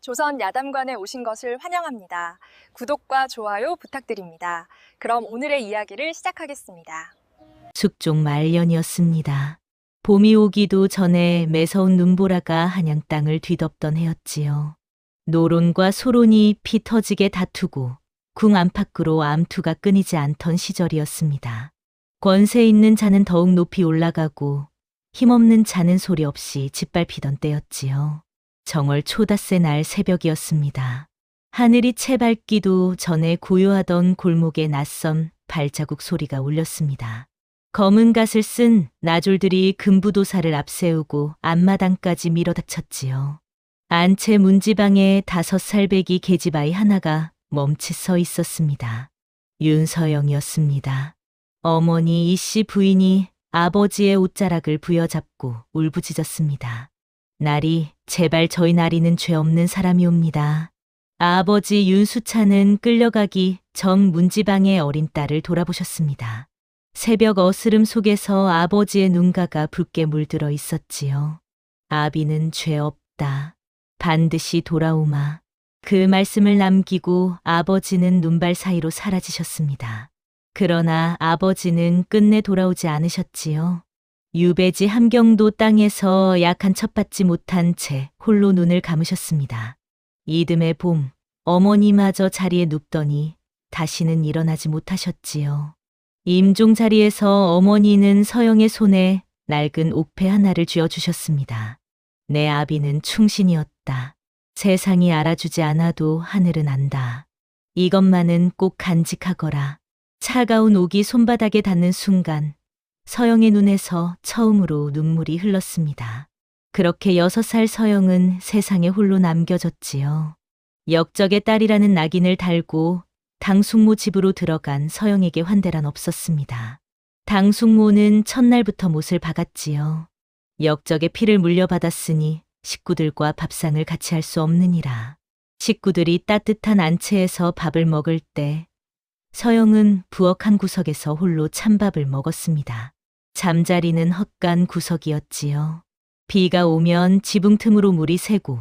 조선 야담관에 오신 것을 환영합니다. 구독과 좋아요 부탁드립니다. 그럼 오늘의 이야기를 시작하겠습니다. 숙종 말년이었습니다. 봄이 오기도 전에 매서운 눈보라가 한양 땅을 뒤덮던 해였지요. 노론과 소론이 피 터지게 다투고 궁 안팎으로 암투가 끊이지 않던 시절이었습니다. 권세 있는 자는 더욱 높이 올라가고 힘없는 자는 소리 없이 짓밟히던 때였지요. 정월 초닷새 날 새벽이었습니다. 하늘이 채 밝기도 전에 고요하던 골목에 낯선 발자국 소리가 울렸습니다. 검은 갓을 쓴 나졸들이 금부도사를 앞세우고 앞마당까지 밀어닥쳤지요. 안채 문지방에 5살배기 계집아이 하나가 멈칫 서 있었습니다. 윤서영이었습니다. 어머니 이씨 부인이 아버지의 옷자락을 부여잡고 울부짖었습니다. 나리, 제발 저희 나리는 죄 없는 사람이옵니다. 아버지 윤수차는 끌려가기 전 문지방의 어린 딸을 돌아보셨습니다. 새벽 어스름 속에서 아버지의 눈가가 붉게 물들어 있었지요. 아비는 죄 없다. 반드시 돌아오마. 그 말씀을 남기고 아버지는 눈발 사이로 사라지셨습니다. 그러나 아버지는 끝내 돌아오지 않으셨지요. 유배지 함경도 땅에서 약 한 첩 받지 못한 채 홀로 눈을 감으셨습니다. 이듬해 봄, 어머니마저 자리에 눕더니 다시는 일어나지 못하셨지요. 임종 자리에서 어머니는 서영의 손에 낡은 옥패 하나를 쥐어주셨습니다. 내 아비는 충신이었다. 세상이 알아주지 않아도 하늘은 안다. 이것만은 꼭 간직하거라. 차가운 옥이 손바닥에 닿는 순간 서영의 눈에서 처음으로 눈물이 흘렀습니다. 그렇게 6살 서영은 세상에 홀로 남겨졌지요. 역적의 딸이라는 낙인을 달고 당숙모 집으로 들어간 서영에게 환대란 없었습니다. 당숙모는 첫날부터 못을 박았지요. 역적의 피를 물려받았으니 식구들과 밥상을 같이 할 수 없느니라. 식구들이 따뜻한 안채에서 밥을 먹을 때 서영은 부엌 한 구석에서 홀로 찬밥을 먹었습니다. 잠자리는 헛간 구석이었지요. 비가 오면 지붕 틈으로 물이 새고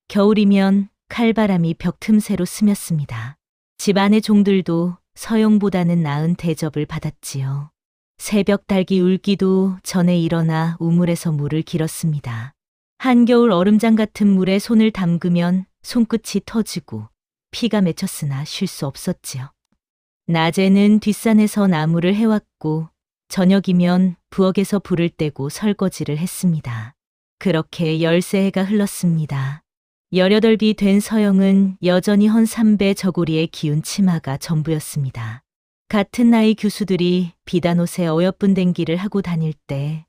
겨울이면 칼바람이 벽 틈새로 스쳤습니다. 집안의 종들도 서영보다는 나은 대접을 받았지요. 새벽 닭이 울기도 전에 일어나 우물에서 물을 길었습니다. 한겨울 얼음장 같은 물에 손을 담그면 손끝이 터지고 피가 맺혔으나 쉴 수 없었지요. 낮에는 뒷산에서 나무를 해왔고 저녁이면 부엌에서 불을 떼고 설거지를 했습니다. 그렇게 13해가 흘렀습니다. 18이 된 서영은 여전히 헌 삼배 저고리에 기운 치마가 전부였습니다. 같은 나이 교수들이 비단옷에 어여쁜 댕기를 하고 다닐 때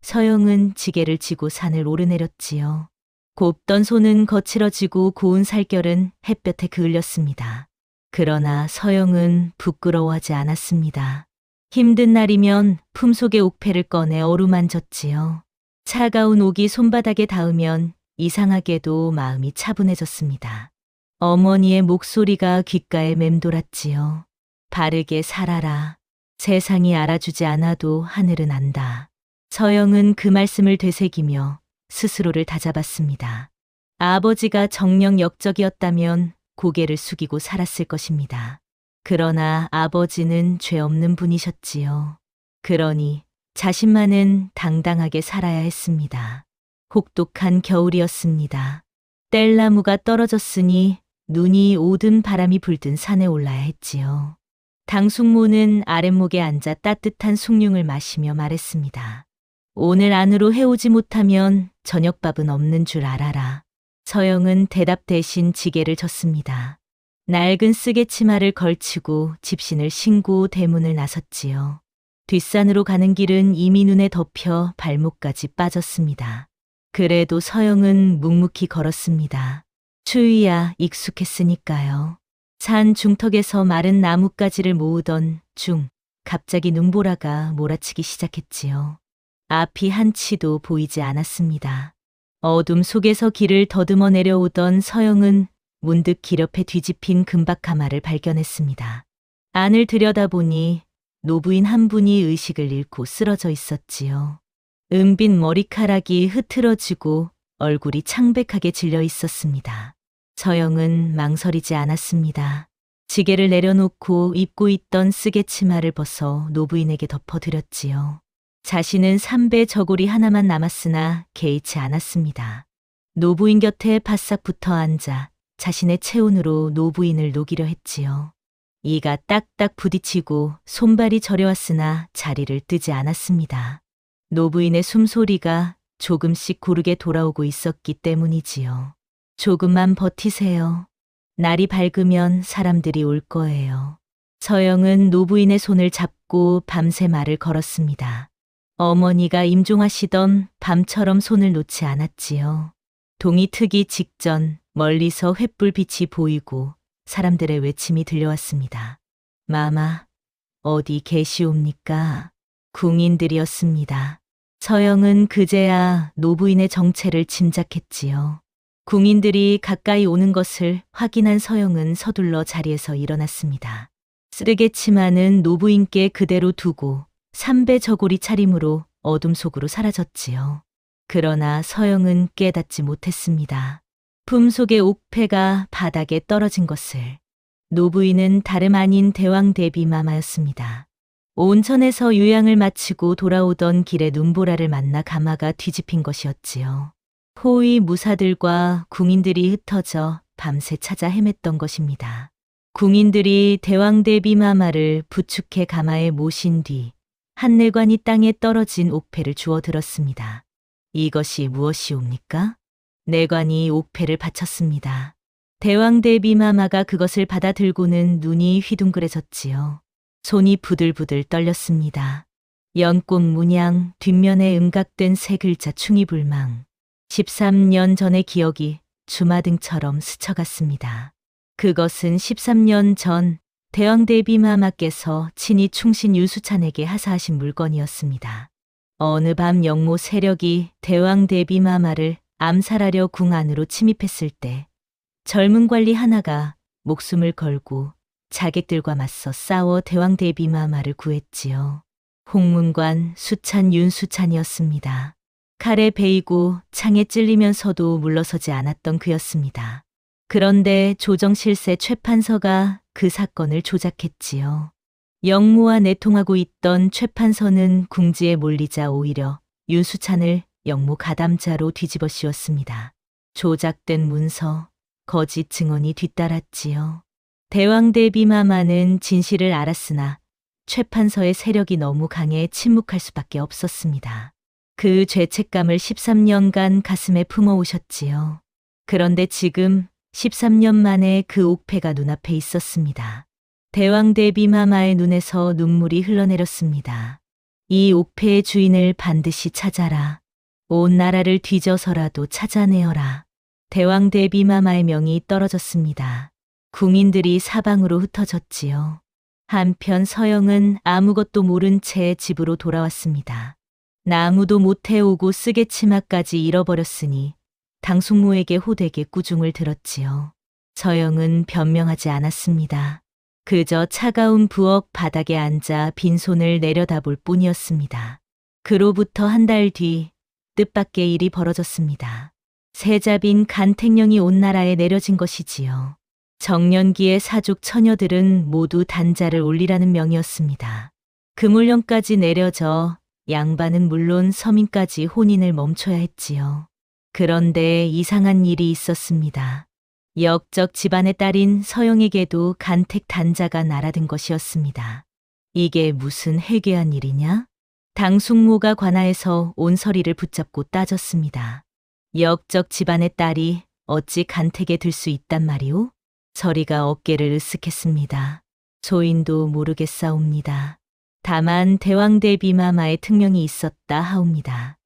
서영은 지게를 지고 산을 오르내렸지요. 곱던 손은 거칠어지고 고운 살결은 햇볕에 그을렸습니다. 그러나 서영은 부끄러워하지 않았습니다. 힘든 날이면 품속의 옥패를 꺼내 어루만졌지요. 차가운 옥이 손바닥에 닿으면 이상하게도 마음이 차분해졌습니다. 어머니의 목소리가 귓가에 맴돌았지요. 바르게 살아라. 세상이 알아주지 않아도 하늘은 안다. 서영은 그 말씀을 되새기며 스스로를 다잡았습니다. 아버지가 정녕 역적이었다면 고개를 숙이고 살았을 것입니다. 그러나 아버지는 죄 없는 분이셨지요. 그러니 자신만은 당당하게 살아야 했습니다. 혹독한 겨울이었습니다. 뗄나무가 떨어졌으니 눈이 오든 바람이 불든 산에 올라야 했지요. 당숙모는 아랫목에 앉아 따뜻한 숭늉을 마시며 말했습니다. 오늘 안으로 해오지 못하면 저녁밥은 없는 줄 알아라. 서영은 대답 대신 지게를 졌습니다. 낡은 쓰개 치마를 걸치고 집신을 신고 대문을 나섰지요. 뒷산으로 가는 길은 이미 눈에 덮여 발목까지 빠졌습니다. 그래도 서영은 묵묵히 걸었습니다. 추위야 익숙했으니까요. 산 중턱에서 마른 나뭇가지를 모으던 중 갑자기 눈보라가 몰아치기 시작했지요. 앞이 한치도 보이지 않았습니다. 어둠 속에서 길을 더듬어 내려오던 서영은 문득 길 옆에 뒤집힌 금박가마를 발견했습니다. 안을 들여다보니 노부인 한 분이 의식을 잃고 쓰러져 있었지요. 은빛 머리카락이 흐트러지고 얼굴이 창백하게 질려 있었습니다. 서영은 망설이지 않았습니다. 지게를 내려놓고 입고 있던 쓰개 치마를 벗어 노부인에게 덮어드렸지요. 자신은 삼배 저고리 하나만 남았으나 개의치 않았습니다. 노부인 곁에 바싹 붙어 앉아 자신의 체온으로 노부인을 녹이려 했지요. 이가 딱딱 부딪히고 손발이 저려왔으나 자리를 뜨지 않았습니다. 노부인의 숨소리가 조금씩 고르게 돌아오고 있었기 때문이지요. 조금만 버티세요. 날이 밝으면 사람들이 올 거예요. 서영은 노부인의 손을 잡고 밤새 말을 걸었습니다. 어머니가 임종하시던 밤처럼 손을 놓지 않았지요. 동이 트기 직전 멀리서 횃불빛이 보이고 사람들의 외침이 들려왔습니다. 마마, 어디 계시옵니까? 궁인들이었습니다. 서영은 그제야 노부인의 정체를 짐작했지요. 궁인들이 가까이 오는 것을 확인한 서영은 서둘러 자리에서 일어났습니다. 쓰레기 치마는 노부인께 그대로 두고 삼배 저고리 차림으로 어둠 속으로 사라졌지요. 그러나 서영은 깨닫지 못했습니다. 품속의 옥패가 바닥에 떨어진 것을. 노부인은 다름 아닌 대왕대비마마였습니다. 온천에서 유양을 마치고 돌아오던 길에 눈보라를 만나 가마가 뒤집힌 것이었지요. 호위 무사들과 궁인들이 흩어져 밤새 찾아 헤맸던 것입니다. 궁인들이 대왕대비마마를 부축해 가마에 모신 뒤 한내관이 땅에 떨어진 옥패를 주워 들었습니다. 이것이 무엇이옵니까? 내관이 옥패를 바쳤습니다. 대왕대비마마가 그것을 받아 들고는 눈이 휘둥그레졌지요. 손이 부들부들 떨렸습니다. 연꽃 문양 뒷면에 음각된 세 글자 충이불망. 13년 전의 기억이 주마등처럼 스쳐갔습니다. 그것은 13년 전 대왕대비마마께서 친히 충신 윤수찬에게 하사하신 물건이었습니다. 어느 밤 영모 세력이 대왕대비마마를 암살하려 궁 안으로 침입했을 때 젊은 관리 하나가 목숨을 걸고 자객들과 맞서 싸워 대왕대비마마를 구했지요. 홍문관 수찬 윤수찬이었습니다. 칼에 베이고 창에 찔리면서도 물러서지 않았던 그였습니다. 그런데 조정실세 최판서가 그 사건을 조작했지요. 영모와 내통하고 있던 최판서는 궁지에 몰리자 오히려 윤수찬을 영모 가담자로 뒤집어 씌웠습니다. 조작된 문서, 거짓 증언이 뒤따랐지요. 대왕대비마마는 진실을 알았으나 최판서의 세력이 너무 강해 침묵할 수밖에 없었습니다. 그 죄책감을 13년간 가슴에 품어오셨지요. 그런데 지금 13년 만에 그 옥패가 눈앞에 있었습니다. 대왕대비마마의 눈에서 눈물이 흘러내렸습니다. 이 옥패의 주인을 반드시 찾아라. 온 나라를 뒤져서라도 찾아내어라. 대왕대비마마의 명이 떨어졌습니다. 궁인들이 사방으로 흩어졌지요. 한편 서영은 아무것도 모른 채 집으로 돌아왔습니다. 나무도 못해오고 쓰개 치마까지 잃어버렸으니 당숙모에게 호되게 꾸중을 들었지요. 서영은 변명하지 않았습니다. 그저 차가운 부엌 바닥에 앉아 빈손을 내려다볼 뿐이었습니다. 그로부터 한 달 뒤 뜻밖의 일이 벌어졌습니다. 세자빈 간택령이 온 나라에 내려진 것이지요. 정년기의 사족 처녀들은 모두 단자를 올리라는 명이었습니다. 금울령까지 내려져 양반은 물론 서민까지 혼인을 멈춰야 했지요. 그런데 이상한 일이 있었습니다. 역적 집안의 딸인 서영에게도 간택 단자가 날아든 것이었습니다. 이게 무슨 해괴한 일이냐? 당숙모가 관하에서 온서리를 붙잡고 따졌습니다. 역적 집안의 딸이 어찌 간택에 들 수 있단 말이오? 서리가 어깨를 으쓱했습니다. 소인도 모르겠사옵니다. 다만 대왕대비마마의 특명이 있었다 하옵니다.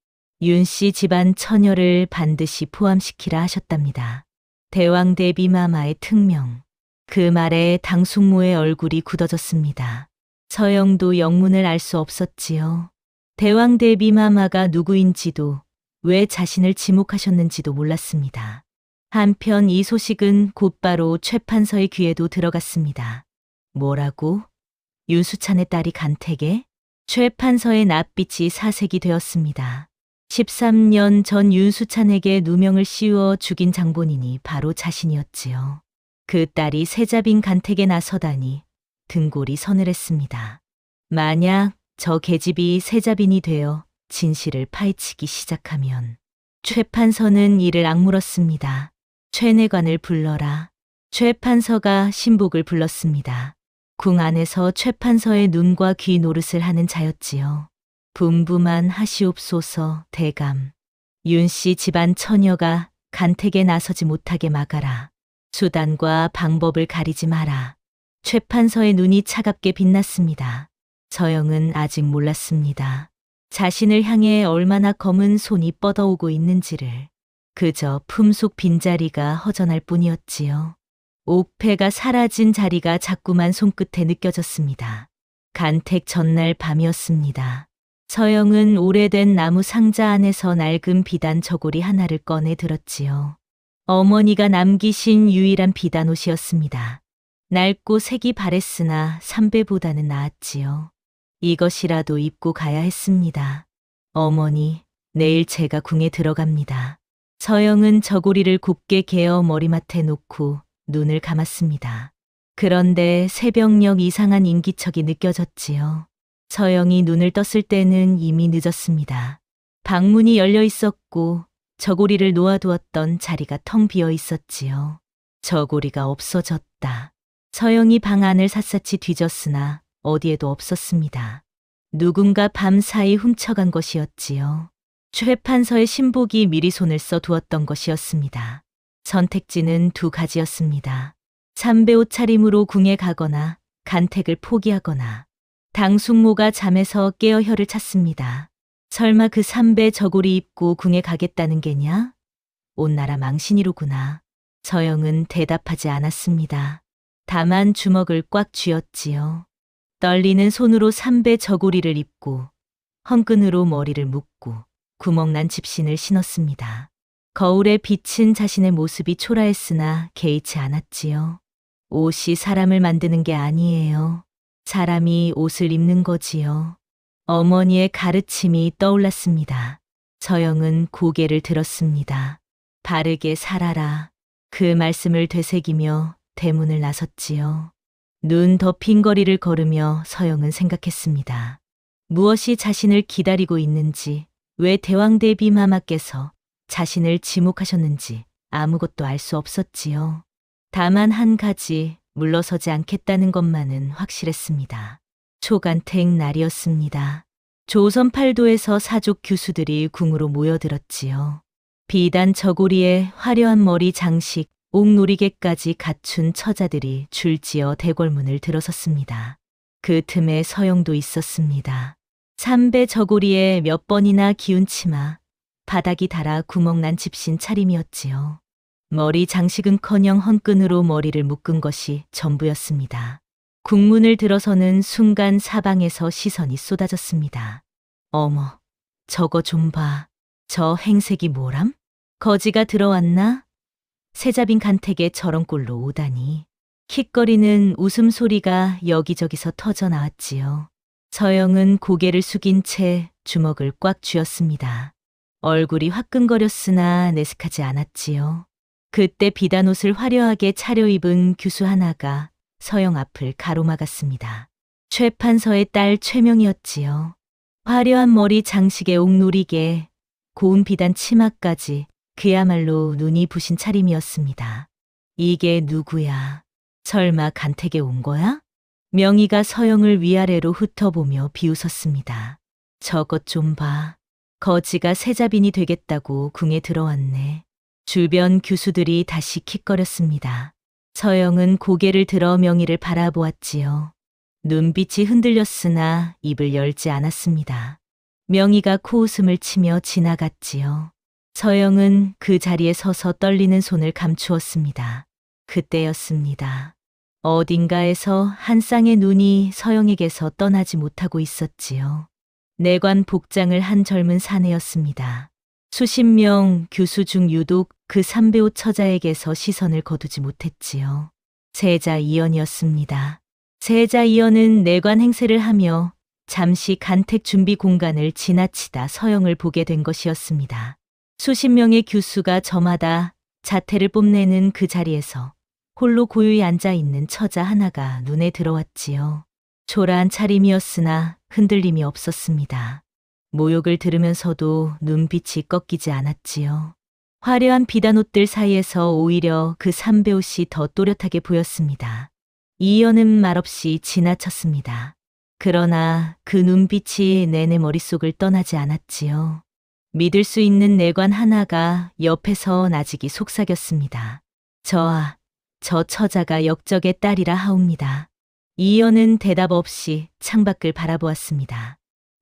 윤씨 집안 처녀를 반드시 포함시키라 하셨답니다. 대왕대비마마의 특명. 그 말에 당숙모의 얼굴이 굳어졌습니다. 서영도 영문을 알 수 없었지요. 대왕대비마마가 누구인지도 왜 자신을 지목하셨는지도 몰랐습니다. 한편 이 소식은 곧바로 최판서의 귀에도 들어갔습니다. 뭐라고? 윤수찬의 딸이 간택에? 최판서의 낯빛이 사색이 되었습니다. 13년 전 윤수찬에게 누명을 씌워 죽인 장본인이 바로 자신이었지요. 그 딸이 세자빈 간택에 나서다니 등골이 서늘했습니다. 만약 저 계집이 세자빈이 되어 진실을 파헤치기 시작하면 최 판서는 이를 악물었습니다. 최 내관을 불러라. 최 판서가 신복을 불렀습니다. 궁 안에서 최 판서의 눈과 귀 노릇을 하는 자였지요. 분부만 하시옵소서 대감. 윤씨 집안 처녀가 간택에 나서지 못하게 막아라. 수단과 방법을 가리지 마라. 최 판서의 눈이 차갑게 빛났습니다. 서영은 아직 몰랐습니다. 자신을 향해 얼마나 검은 손이 뻗어오고 있는지를. 그저 품속 빈자리가 허전할 뿐이었지요. 옥패가 사라진 자리가 자꾸만 손끝에 느껴졌습니다. 간택 전날 밤이었습니다. 서영은 오래된 나무 상자 안에서 낡은 비단 저고리 하나를 꺼내 들었지요. 어머니가 남기신 유일한 비단 옷이었습니다. 낡고 색이 바랬으나 삼배보다는 나았지요. 이것이라도 입고 가야 했습니다. 어머니, 내일 제가 궁에 들어갑니다. 서영은 저고리를 곱게 개어 머리맡에 놓고 눈을 감았습니다. 그런데 새벽녘 이상한 인기척이 느껴졌지요. 서영이 눈을 떴을 때는 이미 늦었습니다. 방문이 열려 있었고 저고리를 놓아두었던 자리가 텅 비어 있었지요. 저고리가 없어졌다. 서영이 방 안을 샅샅이 뒤졌으나 어디에도 없었습니다. 누군가 밤사이 훔쳐간 것이었지요. 최 판서의 신복이 미리 손을 써 두었던 것이었습니다. 선택지는 두 가지였습니다. 삼배 옷차림으로 궁에 가거나 간택을 포기하거나. 당숙모가 잠에서 깨어 혀를 찼습니다. 설마 그 삼배 저고리 입고 궁에 가겠다는 게냐? 온 나라 망신이로구나. 서영은 대답하지 않았습니다. 다만 주먹을 꽉 쥐었지요. 떨리는 손으로 삼배 저고리를 입고 헝끈으로 머리를 묶고 구멍난 집신을 신었습니다. 거울에 비친 자신의 모습이 초라했으나 개의치 않았지요. 옷이 사람을 만드는 게 아니에요. 사람이 옷을 입는 거지요. 어머니의 가르침이 떠올랐습니다. 서영은 고개를 들었습니다. 바르게 살아라. 그 말씀을 되새기며 대문을 나섰지요. 눈 덮인 거리를 걸으며 서영은 생각했습니다. 무엇이 자신을 기다리고 있는지, 왜 대왕대비 마마께서 자신을 지목하셨는지 아무것도 알 수 없었지요. 다만 한 가지, 물러서지 않겠다는 것만은 확실했습니다. 초간택 날이었습니다. 조선 팔도에서 사족 규수들이 궁으로 모여들었지요. 비단 저고리에 화려한 머리 장식, 옥놀이개까지 갖춘 처자들이 줄지어 대궐문을 들어섰습니다. 그 틈에 서영도 있었습니다. 삼배 저고리에 몇 번이나 기운 치마, 바닥이 닳아 구멍난 집신 차림이었지요. 머리 장식은커녕 헝끈으로 머리를 묶은 것이 전부였습니다. 국문을 들어서는 순간 사방에서 시선이 쏟아졌습니다. 어머, 저거 좀 봐. 저 행색이 뭐람? 거지가 들어왔나? 세자빈 간택에 저런 꼴로 오다니. 킥거리는 웃음소리가 여기저기서 터져 나왔지요. 서영은 고개를 숙인 채 주먹을 꽉 쥐었습니다. 얼굴이 화끈거렸으나 내색하지 않았지요. 그때 비단옷을 화려하게 차려입은 규수 하나가 서영 앞을 가로막았습니다. 최 판서의 딸 최명이었지요. 화려한 머리 장식에 옥놀이개, 고운 비단 치마까지 그야말로 눈이 부신 차림이었습니다. 이게 누구야? 설마 간택에 온 거야? 명희가 서영을 위아래로 훑어보며 비웃었습니다. 저것 좀 봐. 거지가 세자빈이 되겠다고 궁에 들어왔네. 주변 규수들이 다시 킥거렸습니다. 서영은 고개를 들어 명희를 바라보았지요. 눈빛이 흔들렸으나 입을 열지 않았습니다. 명희가 코웃음을 치며 지나갔지요. 서영은 그 자리에 서서 떨리는 손을 감추었습니다. 그때였습니다. 어딘가에서 한 쌍의 눈이 서영에게서 떠나지 못하고 있었지요. 내관 복장을 한 젊은 사내였습니다. 수십 명 규수 중 유독 그 삼배옷 처자에게서 시선을 거두지 못했지요. 세자 이연이었습니다. 세자 이연은 내관 행세를 하며 잠시 간택 준비 공간을 지나치다 서영을 보게 된 것이었습니다. 수십 명의 교수가 저마다 자태를 뽐내는 그 자리에서 홀로 고요히 앉아 있는 처자 하나가 눈에 들어왔지요. 초라한 차림이었으나 흔들림이 없었습니다. 모욕을 들으면서도 눈빛이 꺾이지 않았지요. 화려한 비단 옷들 사이에서 오히려 그 삼배옷이 더 또렷하게 보였습니다. 이연은 말없이 지나쳤습니다. 그러나 그 눈빛이 내내 머릿속을 떠나지 않았지요. 믿을 수 있는 내관 하나가 옆에서 나직이 속삭였습니다. 저 처자가 역적의 딸이라 하옵니다. 이연은 대답 없이 창밖을 바라보았습니다.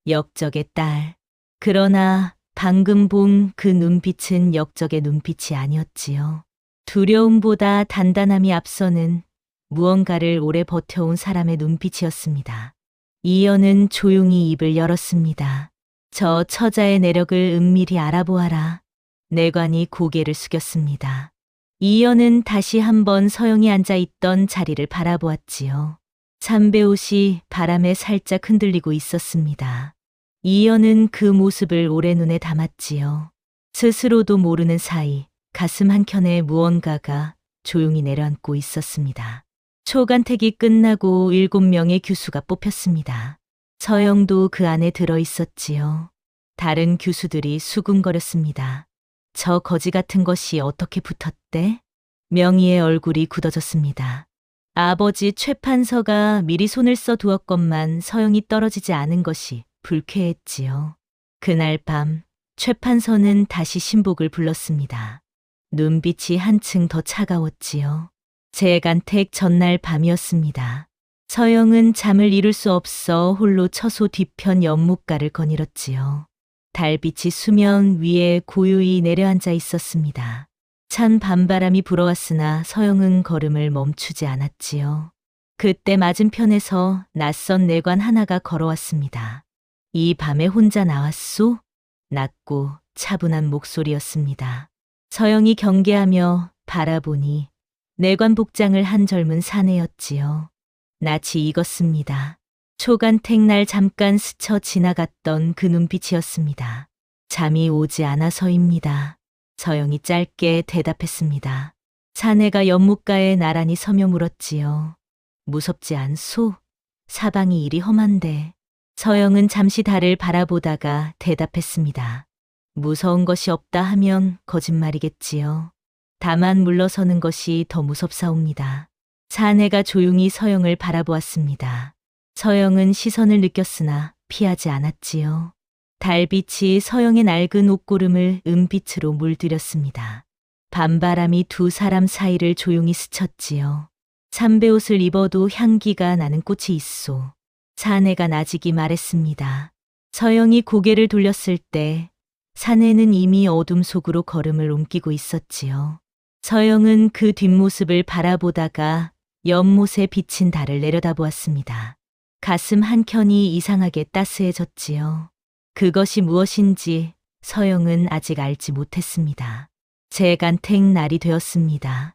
역적의 딸. 그러나 방금 본 그 눈빛은 역적의 눈빛이 아니었지요. 두려움보다 단단함이 앞서는 무언가를 오래 버텨온 사람의 눈빛이었습니다. 이연은 조용히 입을 열었습니다. 저 처자의 내력을 은밀히 알아보아라. 내관이 고개를 숙였습니다. 이연은 다시 한번 서영이 앉아 있던 자리를 바라보았지요. 삼배옷이 바람에 살짝 흔들리고 있었습니다. 이연은 그 모습을 오래 눈에 담았지요. 스스로도 모르는 사이 가슴 한켠에 무언가가 조용히 내려앉고 있었습니다. 초간택이 끝나고 7명의 교수가 뽑혔습니다. 서영도 그 안에 들어 있었지요. 다른 교수들이 수군거렸습니다. 저 거지 같은 것이 어떻게 붙었대? 명희의 얼굴이 굳어졌습니다. 아버지 최판서가 미리 손을 써 두었건만 서영이 떨어지지 않은 것이 불쾌했지요. 그날 밤 최판서는 다시 신복을 불렀습니다. 눈빛이 한층 더 차가웠지요. 재간택 전날 밤이었습니다. 서영은 잠을 이룰 수 없어 홀로 처소 뒤편 연못가를 거닐었지요. 달빛이 수면 위에 고요히 내려앉아 있었습니다. 찬 밤바람이 불어왔으나 서영은 걸음을 멈추지 않았지요. 그때 맞은편에서 낯선 내관 하나가 걸어왔습니다. 이 밤에 혼자 나왔소? 낮고 차분한 목소리였습니다. 서영이 경계하며 바라보니 내관 복장을 한 젊은 사내였지요. 낯이 익었습니다. 초간택 날 잠깐 스쳐 지나갔던 그 눈빛이었습니다. 잠이 오지 않아서입니다. 서영이 짧게 대답했습니다. 사내가 연못가에 나란히 서며 물었지요. 무섭지 않소? 사방이 이리 험한데. 서영은 잠시 달을 바라보다가 대답했습니다. 무서운 것이 없다 하면 거짓말이겠지요. 다만 물러서는 것이 더 무섭사옵니다. 사내가 조용히 서영을 바라보았습니다. 서영은 시선을 느꼈으나 피하지 않았지요. 달빛이 서영의 낡은 옷고름을 은빛으로 물들였습니다. 밤바람이 두 사람 사이를 조용히 스쳤지요. 삼배옷을 입어도 향기가 나는 꽃이 있소. 사내가 나직이 말했습니다. 서영이 고개를 돌렸을 때 사내는 이미 어둠 속으로 걸음을 옮기고 있었지요. 서영은 그 뒷모습을 바라보다가 연못에 비친 달을 내려다보았습니다. 가슴 한켠이 이상하게 따스해졌지요. 그것이 무엇인지 서영은 아직 알지 못했습니다. 재간택 날이 되었습니다.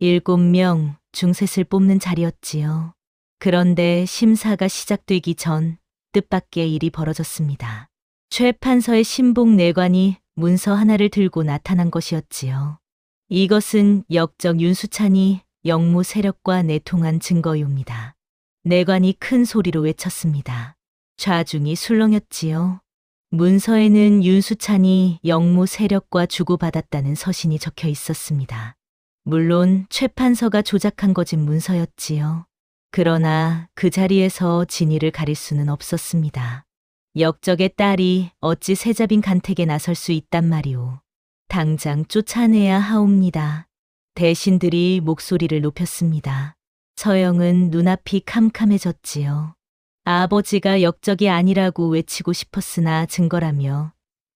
7명 중 셋을 뽑는 자리였지요. 그런데 심사가 시작되기 전 뜻밖의 일이 벌어졌습니다. 최 판서의 신복 내관이 문서 하나를 들고 나타난 것이었지요. 이것은 역적 윤수찬이 영모 세력과 내통한 증거요입니다. 내관이 큰 소리로 외쳤습니다. 좌중이 술렁였지요. 문서에는 윤수찬이 영모 세력과 주고받았다는 서신이 적혀 있었습니다. 물론 최 판서가 조작한 거짓 문서였지요. 그러나 그 자리에서 진위를 가릴 수는 없었습니다. 역적의 딸이 어찌 세자빈 간택에 나설 수 있단 말이오. 당장 쫓아내야 하옵니다. 대신들이 목소리를 높였습니다. 서영은 눈앞이 캄캄해졌지요. 아버지가 역적이 아니라고 외치고 싶었으나 증거라며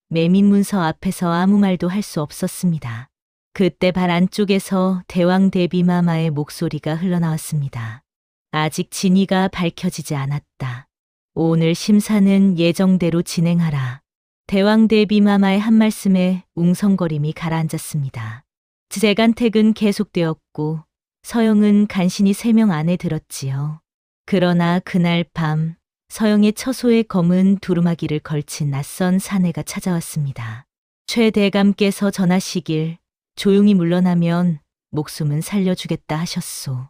매민문서 앞에서 아무 말도 할 수 없었습니다. 그때 발 안쪽에서 대왕 대비마마의 목소리가 흘러나왔습니다. 아직 진위가 밝혀지지 않았다. 오늘 심사는 예정대로 진행하라. 대왕 대비마마의 한 말씀에 웅성거림이 가라앉았습니다. 재간택은 계속되었고 서영은 간신히 3명 안에 들었지요. 그러나 그날 밤 서영의 처소에 검은 두루마기를 걸친 낯선 사내가 찾아왔습니다. 최 대감께서 전하시길 조용히 물러나면 목숨은 살려주겠다 하셨소.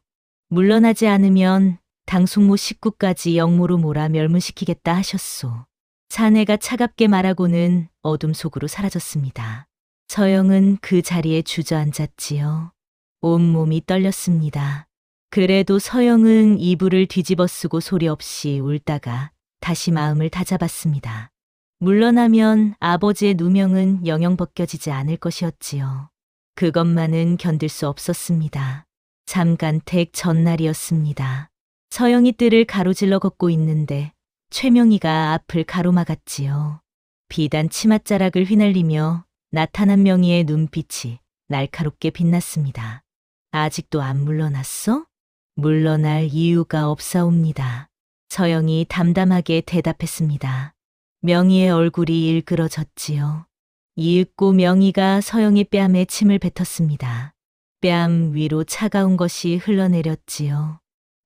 물러나지 않으면 당숙모 식구까지 영모로 몰아 멸문시키겠다 하셨소. 사내가 차갑게 말하고는 어둠 속으로 사라졌습니다. 서영은 그 자리에 주저앉았지요. 온몸이 떨렸습니다. 그래도 서영은 이불을 뒤집어 쓰고 소리 없이 울다가 다시 마음을 다잡았습니다. 물러나면 아버지의 누명은 영영 벗겨지지 않을 것이었지요. 그것만은 견딜 수 없었습니다. 잠깐택 전날이었습니다. 서영이 뜰을 가로질러 걷고 있는데 최명희가 앞을 가로막았지요. 비단 치맛자락을 휘날리며 나타난 명희의 눈빛이 날카롭게 빛났습니다. 아직도 안 물러났어? 물러날 이유가 없사옵니다. 서영이 담담하게 대답했습니다. 명희의 얼굴이 일그러졌지요. 이윽고 명희가 서영의 뺨에 침을 뱉었습니다. 뺨 위로 차가운 것이 흘러내렸지요.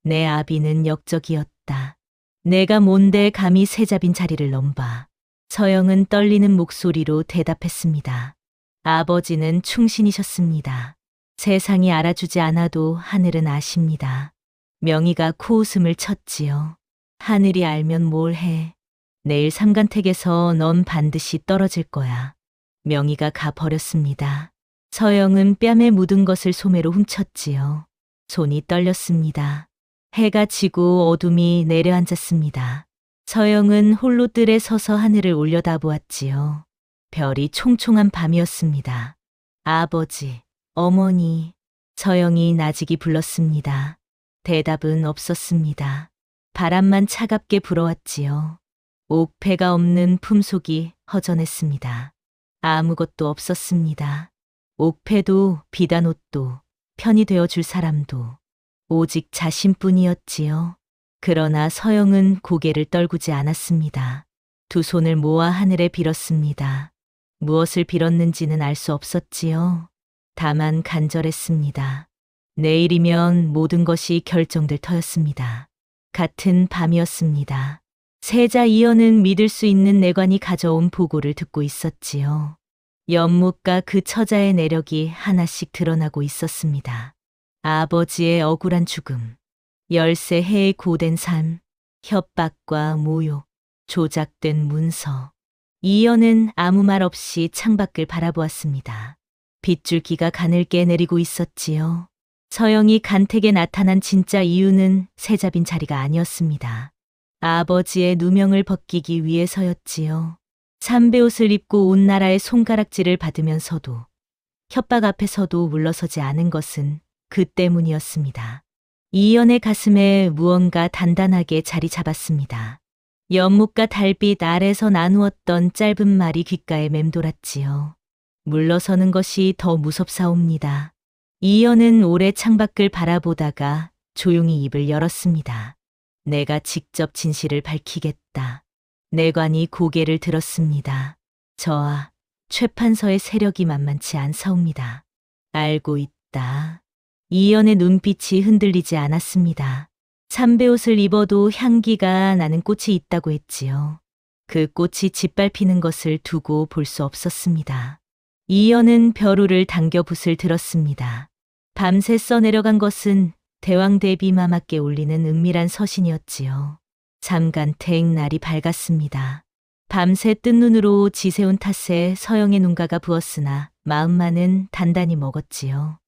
내 아비는 역적이었다. 내가 뭔데 감히 세자빈 자리를 넘봐. 서영은 떨리는 목소리로 대답했습니다. 아버지는 충신이셨습니다. 세상이 알아주지 않아도 하늘은 아십니다. 명희가 코웃음을 쳤지요. 하늘이 알면 뭘 해. 내일 삼간택에서 넌 반드시 떨어질 거야. 명희가 가버렸습니다. 서영은 뺨에 묻은 것을 소매로 훔쳤지요. 손이 떨렸습니다. 해가 지고 어둠이 내려앉았습니다. 서영은 홀로 뜰에 서서 하늘을 올려다보았지요. 별이 총총한 밤이었습니다. 아버지, 어머니, 서영이 나직이 불렀습니다. 대답은 없었습니다. 바람만 차갑게 불어왔지요. 옥패가 없는 품속이 허전했습니다. 아무것도 없었습니다. 옥패도 비단 옷도 편이 되어줄 사람도 오직 자신뿐이었지요. 그러나 서영은 고개를 떨구지 않았습니다. 두 손을 모아 하늘에 빌었습니다. 무엇을 빌었는지는 알 수 없었지요. 다만 간절했습니다. 내일이면 모든 것이 결정될 터였습니다. 같은 밤이었습니다. 세자 이연은 믿을 수 있는 내관이 가져온 보고를 듣고 있었지요. 연못과 그 처자의 내력이 하나씩 드러나고 있었습니다. 아버지의 억울한 죽음, 13해의 고된 삶, 협박과 모욕, 조작된 문서. 이연은 아무 말 없이 창밖을 바라보았습니다. 빗줄기가 가늘게 내리고 있었지요. 서영이 간택에 나타난 진짜 이유는 세자빈 자리가 아니었습니다. 아버지의 누명을 벗기기 위해서였지요. 삼배옷을 입고 온 나라의 손가락질을 받으면서도 협박 앞에서도 물러서지 않은 것은 그 때문이었습니다. 이연의 가슴에 무언가 단단하게 자리 잡았습니다. 연못과 달빛 아래서 나누었던 짧은 말이 귓가에 맴돌았지요. 물러서는 것이 더 무섭사옵니다. 이연은 오래 창밖을 바라보다가 조용히 입을 열었습니다. 내가 직접 진실을 밝히겠다. 내관이 고개를 들었습니다. 저와 최판서의 세력이 만만치 않사옵니다. 알고 있다. 이연의 눈빛이 흔들리지 않았습니다. 삼배옷을 입어도 향기가 나는 꽃이 있다고 했지요. 그 꽃이 짓밟히는 것을 두고 볼 수 없었습니다. 이연은 벼루를 당겨 붓을 들었습니다. 밤새 써내려간 것은 대왕대비마마께 올리는 은밀한 서신이었지요. 잠간택 날이 밝았습니다. 밤새 뜬 눈으로 지새운 탓에 서영의 눈가가 부었으나 마음만은 단단히 먹었지요.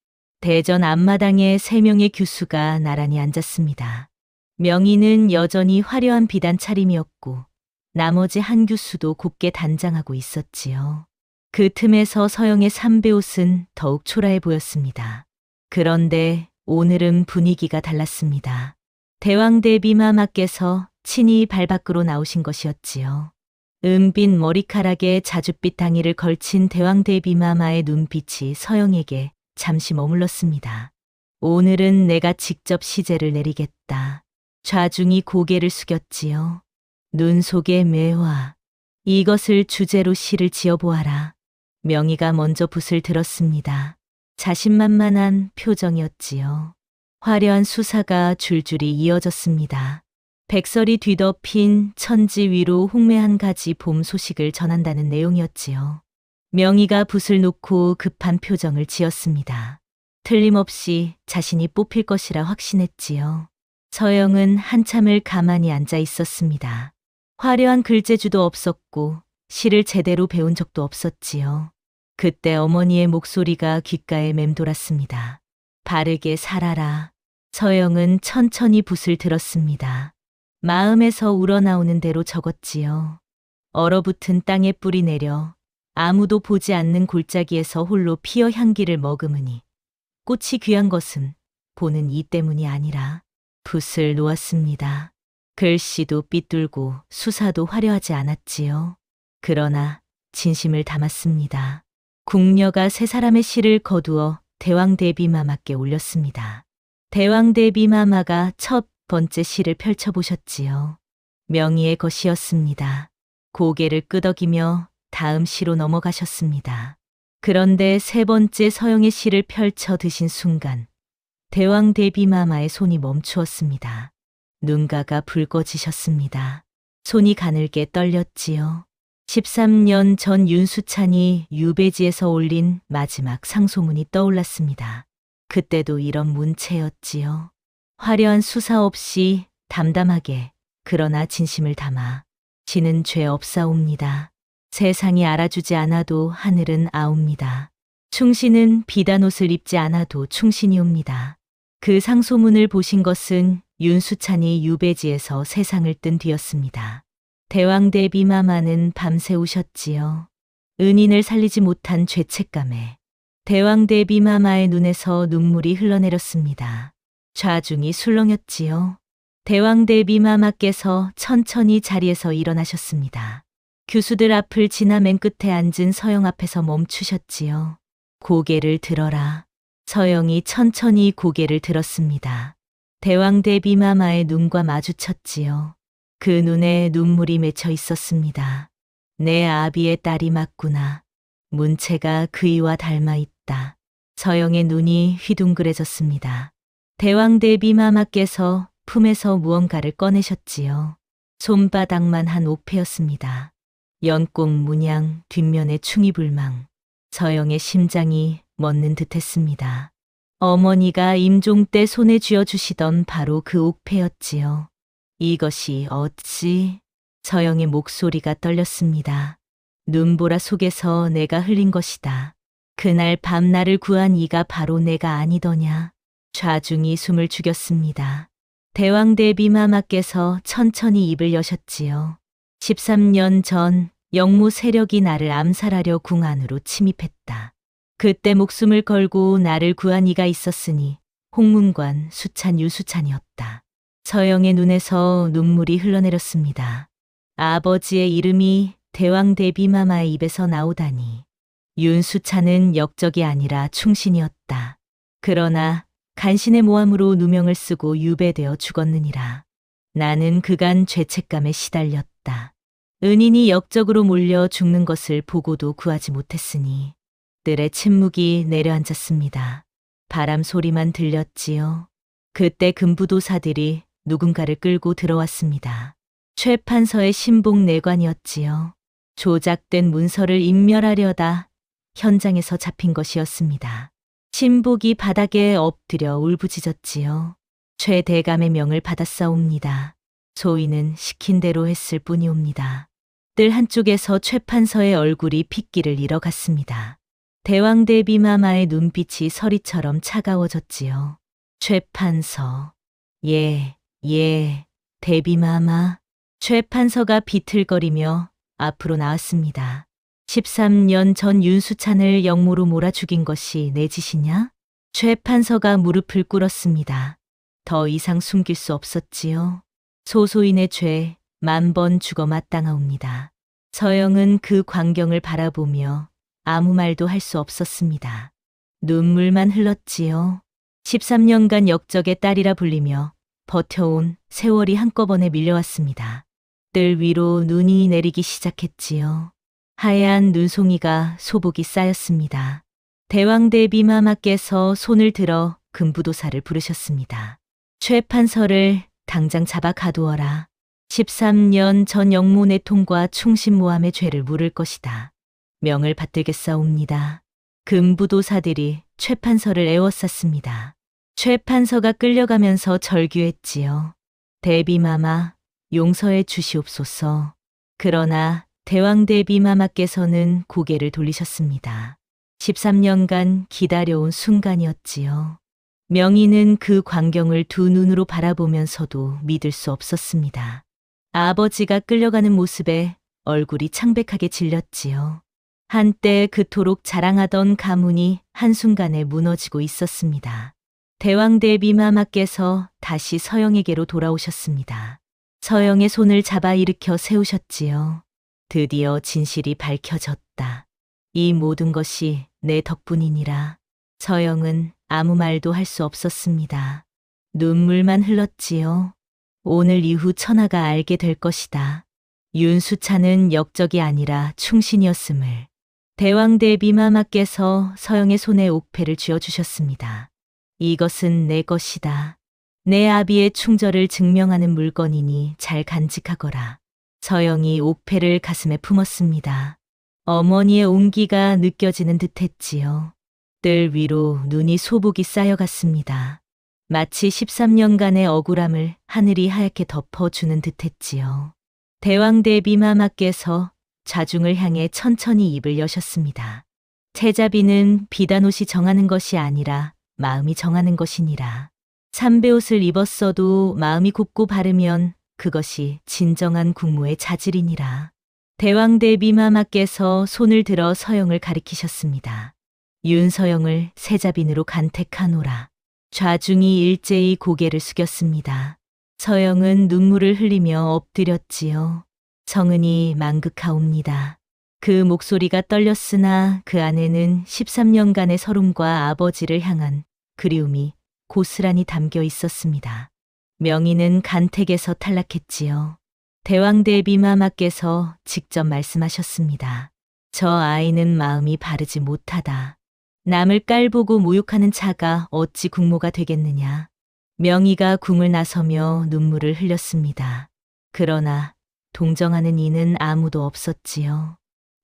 대전 앞마당에 3명의 규수가 나란히 앉았습니다. 명희는 여전히 화려한 비단 차림이었고 나머지 한 규수도 곱게 단장하고 있었지요. 그 틈에서 서영의 삼배옷은 더욱 초라해 보였습니다. 그런데 오늘은 분위기가 달랐습니다. 대왕대비마마께서 친히 발 밖으로 나오신 것이었지요. 은빛 머리카락에 자줏빛 당의를 걸친 대왕대비마마의 눈빛이 서영에게 잠시 머물렀습니다. 오늘은 내가 직접 시제를 내리겠다. 좌중이 고개를 숙였지요. 눈 속의 매화. 이것을 주제로 시를 지어보아라. 명희가 먼저 붓을 들었습니다. 자신만만한 표정이었지요. 화려한 수사가 줄줄이 이어졌습니다. 백설이 뒤덮인 천지 위로 홍매한 가지 봄 소식을 전한다는 내용이었지요. 명희가 붓을 놓고 급한 표정을 지었습니다. 틀림없이 자신이 뽑힐 것이라 확신했지요. 서영은 한참을 가만히 앉아 있었습니다. 화려한 글재주도 없었고 시를 제대로 배운 적도 없었지요. 그때 어머니의 목소리가 귓가에 맴돌았습니다. 바르게 살아라. 서영은 천천히 붓을 들었습니다. 마음에서 우러나오는 대로 적었지요. 얼어붙은 땅에 뿌리 내려 아무도 보지 않는 골짜기에서 홀로 피어 향기를 머금으니 꽃이 귀한 것은 보는 이 때문이 아니라. 붓을 놓았습니다. 글씨도 삐뚤고 수사도 화려하지 않았지요. 그러나 진심을 담았습니다. 궁녀가 세 사람의 시를 거두어 대왕대비마마께 올렸습니다. 대왕대비마마가 첫 번째 시를 펼쳐보셨지요. 명희의 것이었습니다. 고개를 끄덕이며 다음 시로 넘어가셨습니다. 그런데 세 번째 서영의 시를 펼쳐 드신 순간 대왕대비마마의 손이 멈추었습니다. 눈가가 붉어지셨습니다. 손이 가늘게 떨렸지요. 13년 전 윤수찬이 유배지에서 올린 마지막 상소문이 떠올랐습니다. 그때도 이런 문체였지요. 화려한 수사 없이 담담하게 그러나 진심을 담아 지는 죄 없사옵니다. 세상이 알아주지 않아도 하늘은 아옵니다. 충신은 비단 옷을 입지 않아도 충신이옵니다. 그 상소문을 보신 것은 윤수찬이 유배지에서 세상을 뜬 뒤였습니다. 대왕대비마마는 밤새 우셨지요. 은인을 살리지 못한 죄책감에 대왕대비마마의 눈에서 눈물이 흘러내렸습니다. 좌중이 술렁였지요. 대왕대비마마께서 천천히 자리에서 일어나셨습니다. 교수들 앞을 지나 맨 끝에 앉은 서영 앞에서 멈추셨지요. 고개를 들어라. 서영이 천천히 고개를 들었습니다. 대왕대비마마의 눈과 마주쳤지요. 그 눈에 눈물이 맺혀 있었습니다. 내 아비의 딸이 맞구나. 문체가 그이와 닮아 있다. 서영의 눈이 휘둥그레졌습니다. 대왕대비마마께서 품에서 무언가를 꺼내셨지요. 손바닥만 한 옥패였습니다. 연꽃 문양 뒷면에 충이불망. 서영의 심장이 멎는 듯했습니다. 어머니가 임종 때 손에 쥐어주시던 바로 그 옥패였지요. 이것이 어찌? 서영의 목소리가 떨렸습니다. 눈보라 속에서 내가 흘린 것이다. 그날 밤 나를 구한 이가 바로 내가 아니더냐. 좌중이 숨을 죽였습니다. 대왕대비마마께서 천천히 입을 여셨지요. 13년 전 영모 세력이 나를 암살하려 궁 안으로 침입했다. 그때 목숨을 걸고 나를 구한 이가 있었으니 홍문관 수찬 유수찬이었다. 서영의 눈에서 눈물이 흘러내렸습니다. 아버지의 이름이 대왕대비마마의 입에서 나오다니. 윤수찬은 역적이 아니라 충신이었다. 그러나 간신의 모함으로 누명을 쓰고 유배되어 죽었느니라. 나는 그간 죄책감에 시달렸다. 은인이 역적으로 몰려 죽는 것을 보고도 구하지 못했으니 뜰에 침묵이 내려앉았습니다. 바람 소리만 들렸지요. 그때 금부도사들이 누군가를 끌고 들어왔습니다. 최 판서의 신복 내관이었지요. 조작된 문서를 인멸하려다 현장에서 잡힌 것이었습니다. 신복이 바닥에 엎드려 울부짖었지요. 최 대감의 명을 받았사옵니다. 소인은 시킨 대로 했을 뿐이옵니다. 뜰 한쪽에서 최 판서의 얼굴이 핏기를 잃어갔습니다. 대왕대비마마의 눈빛이 서리처럼 차가워졌지요. 최 판서. 예, 대비마마. 최 판서가 비틀거리며 앞으로 나왔습니다. 13년 전 윤수찬을 역모로 몰아 죽인 것이 내 짓이냐? 최 판서가 무릎을 꿇었습니다. 더 이상 숨길 수 없었지요. 소소인의 죄 10,000번 죽어 마땅하옵니다. 서영은 그 광경을 바라보며 아무 말도 할 수 없었습니다. 눈물만 흘렀지요. 13년간 역적의 딸이라 불리며 버텨온 세월이 한꺼번에 밀려왔습니다. 뜰 위로 눈이 내리기 시작했지요. 하얀 눈송이가 소복이 쌓였습니다. 대왕대비마마께서 손을 들어 금부도사를 부르셨습니다. 최 판서를 당장 잡아 가두어라. 13년 전 영모내통과 충신모함의 죄를 물을 것이다. 명을 받들겠사옵니다. 금부도사들이 최 판서를 애워쌌습니다. 최 판서가 끌려가면서 절규했지요. 대비마마, 용서해 주시옵소서. 그러나 대왕 대비마마께서는 고개를 돌리셨습니다. 13년간 기다려온 순간이었지요. 명희는 그 광경을 두 눈으로 바라보면서도 믿을 수 없었습니다. 아버지가 끌려가는 모습에 얼굴이 창백하게 질렸지요. 한때 그토록 자랑하던 가문이 한순간에 무너지고 있었습니다. 대왕 대비마마께서 다시 서영에게로 돌아오셨습니다. 서영의 손을 잡아 일으켜 세우셨지요. 드디어 진실이 밝혀졌다. 이 모든 것이 내 덕분이니라. 서영은 아무 말도 할 수 없었습니다. 눈물만 흘렀지요. 오늘 이후 천하가 알게 될 것이다. 윤수찬은 역적이 아니라 충신이었음을. 대왕 대비마마께서 서영의 손에 옥패를 쥐어주셨습니다. 이것은 내 것이다. 내 아비의 충절을 증명하는 물건이니 잘 간직하거라. 서영이 옥패를 가슴에 품었습니다. 어머니의 온기가 느껴지는 듯했지요. 뜰 위로 눈이 소복이 쌓여갔습니다. 마치 13년간의 억울함을 하늘이 하얗게 덮어주는 듯했지요. 대왕 대비마마께서 좌중을 향해 천천히 입을 여셨습니다. 채자비는 비단옷이 정하는 것이 아니라 마음이 정하는 것이니라. 삼배옷을 입었어도 마음이 곱고 바르면 그것이 진정한 국무의 자질이니라. 대왕 대비마마께서 손을 들어 서영을 가리키셨습니다. 윤서영을 세자빈으로 간택하노라. 좌중이 일제히 고개를 숙였습니다. 서영은 눈물을 흘리며 엎드렸지요. 성은이 망극하옵니다. 그 목소리가 떨렸으나 그 안에는 13년간의 서름과 아버지를 향한 그리움이 고스란히 담겨 있었습니다. 명희는 간택에서 탈락했지요. 대왕 대비마마께서 직접 말씀하셨습니다. 저 아이는 마음이 바르지 못하다. 남을 깔보고 모욕하는 자가 어찌 국모가 되겠느냐. 명희가 궁을 나서며 눈물을 흘렸습니다. 그러나 동정하는 이는 아무도 없었지요.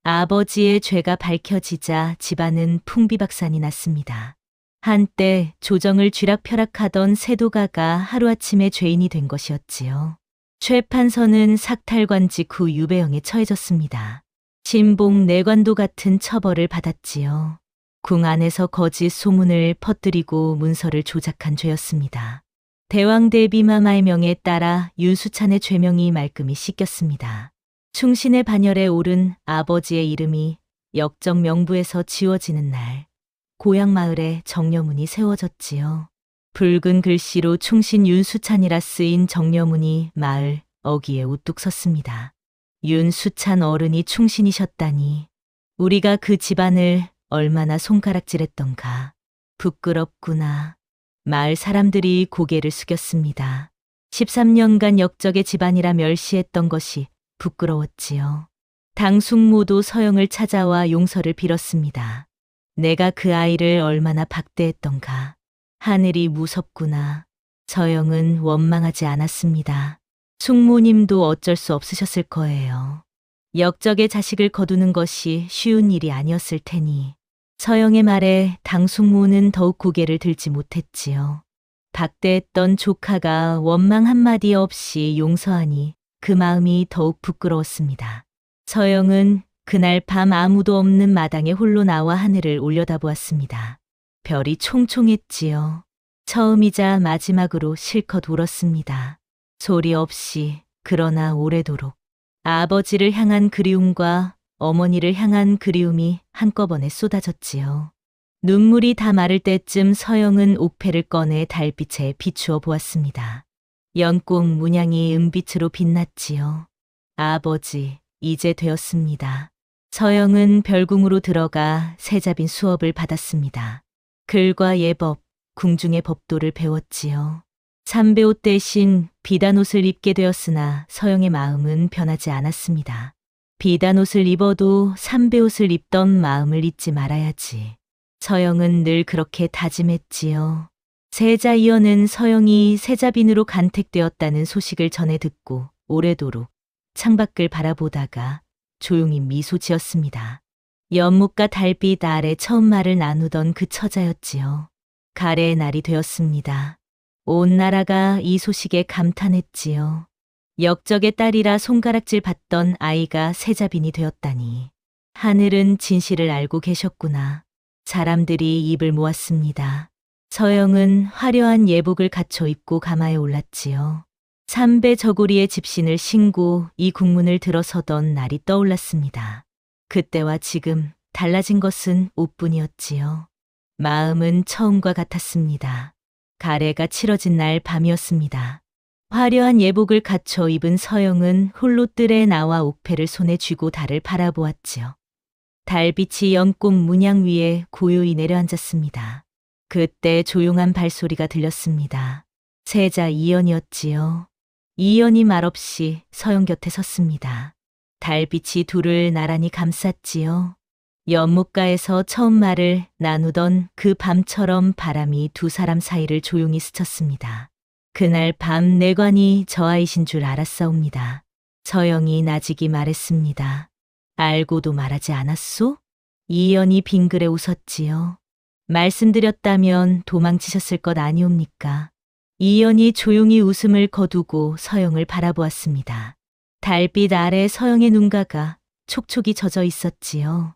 아버지의 죄가 밝혀지자 집안은 풍비박산이 났습니다. 한때 조정을 쥐락펴락하던 세도가가 하루아침에 죄인이 된 것이었지요. 최 판서는 삭탈관직 후 유배형에 처해졌습니다. 신봉 내관도 같은 처벌을 받았지요. 궁 안에서 거짓 소문을 퍼뜨리고 문서를 조작한 죄였습니다. 대왕 대비마마의 명에 따라 윤수찬의 죄명이 말끔히 씻겼습니다. 충신의 반열에 오른 아버지의 이름이 역적 명부에서 지워지는 날, 고향 마을에 정려문이 세워졌지요. 붉은 글씨로 충신 윤수찬이라 쓰인 정려문이 마을 어귀에 우뚝 섰습니다. 윤수찬 어른이 충신이셨다니 우리가 그 집안을 얼마나 손가락질했던가. 부끄럽구나. 마을 사람들이 고개를 숙였습니다. 13년간 역적의 집안이라 멸시했던 것이 부끄러웠지요. 당숙모도 서영을 찾아와 용서를 빌었습니다. 내가 그 아이를 얼마나 박대했던가. 하늘이 무섭구나. 서영은 원망하지 않았습니다. 숙모님도 어쩔 수 없으셨을 거예요. 역적의 자식을 거두는 것이 쉬운 일이 아니었을 테니. 서영의 말에 당숙모는 더욱 고개를 들지 못했지요. 박대했던 조카가 원망 한마디 없이 용서하니 그 마음이 더욱 부끄러웠습니다. 서영은 그날 밤 아무도 없는 마당에 홀로 나와 하늘을 올려다보았습니다. 별이 총총했지요. 처음이자 마지막으로 실컷 울었습니다. 소리 없이 그러나 오래도록. 아버지를 향한 그리움과 어머니를 향한 그리움이 한꺼번에 쏟아졌지요. 눈물이 다 마를 때쯤 서영은 옥패를 꺼내 달빛에 비추어 보았습니다. 연꽃 문양이 은빛으로 빛났지요. 아버지, 이제 되었습니다. 서영은 별궁으로 들어가 세자빈 수업을 받았습니다. 글과 예법, 궁중의 법도를 배웠지요. 삼배옷 대신 비단옷을 입게 되었으나 서영의 마음은 변하지 않았습니다. 비단옷을 입어도 삼배옷을 입던 마음을 잊지 말아야지. 서영은 늘 그렇게 다짐했지요. 세자 이연은 서영이 세자빈으로 간택되었다는 소식을 전해 듣고 오래도록 창밖을 바라보다가 조용히 미소 지었습니다. 연못과 달빛 아래 처음 말을 나누던 그 처자였지요. 가래의 날이 되었습니다. 온 나라가 이 소식에 감탄했지요. 역적의 딸이라 손가락질 받던 아이가 세자빈이 되었다니. 하늘은 진실을 알고 계셨구나. 사람들이 입을 모았습니다. 서영은 화려한 예복을 갖춰 입고 가마에 올랐지요. 삼배 저고리의 집신을 신고 이 국문을 들어서던 날이 떠올랐습니다. 그때와 지금 달라진 것은 옷뿐이었지요. 마음은 처음과 같았습니다. 가래가 치러진 날 밤이었습니다. 화려한 예복을 갖춰 입은 서영은 홀로 뜰에 나와 옥패를 손에 쥐고 달을 바라보았지요. 달빛이 연꽃 문양 위에 고요히 내려앉았습니다. 그때 조용한 발소리가 들렸습니다. 세자 이연이었지요. 이연이 말없이 서영 곁에 섰습니다. 달빛이 둘을 나란히 감쌌지요. 연못가에서 처음 말을 나누던 그 밤처럼 바람이 두 사람 사이를 조용히 스쳤습니다. 그날 밤 내관이 저 아이신 줄 알았사옵니다. 서영이 나직이 말했습니다. 알고도 말하지 않았소? 이연이 빙그레 웃었지요. 말씀드렸다면 도망치셨을 것 아니옵니까? 이연이 조용히 웃음을 거두고 서영을 바라보았습니다. 달빛 아래 서영의 눈가가 촉촉이 젖어 있었지요.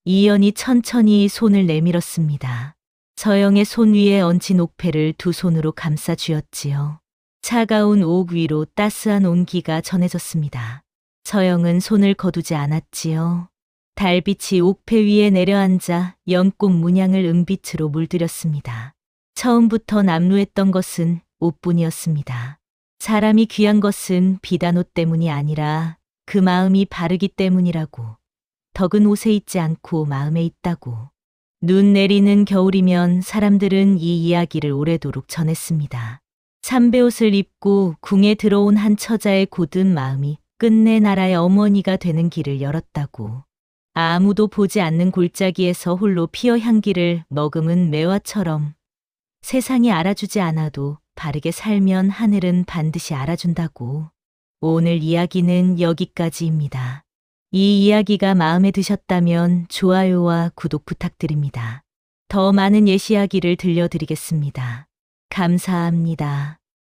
이연이 천천히 손을 내밀었습니다. 서영의 손 위에 얹힌 옥패를 두 손으로 감싸 쥐었지요. 차가운 옥 위로 따스한 온기가 전해졌습니다. 서영은 손을 거두지 않았지요. 달빛이 옥패 위에 내려앉아 연꽃 문양을 은빛으로 물들였습니다. 처음부터 남루했던 것은 옷뿐이었습니다. 사람이 귀한 것은 비단 옷 때문이 아니라 그 마음이 바르기 때문이라고. 덕은 옷에 있지 않고 마음에 있다고. 눈 내리는 겨울이면 사람들은 이 이야기를 오래도록 전했습니다. 삼배옷을 입고 궁에 들어온 한 처자의 고든 마음이 끝내 나라의 어머니가 되는 길을 열었다고. 아무도 보지 않는 골짜기에서 홀로 피어 향기를 머금은 매화처럼 세상이 알아주지 않아도 바르게 살면 하늘은 반드시 알아준다고. 오늘 이야기는 여기까지입니다. 이 이야기가 마음에 드셨다면 좋아요와 구독 부탁드립니다. 더 많은 예시 이야기를 들려드리겠습니다. 감사합니다.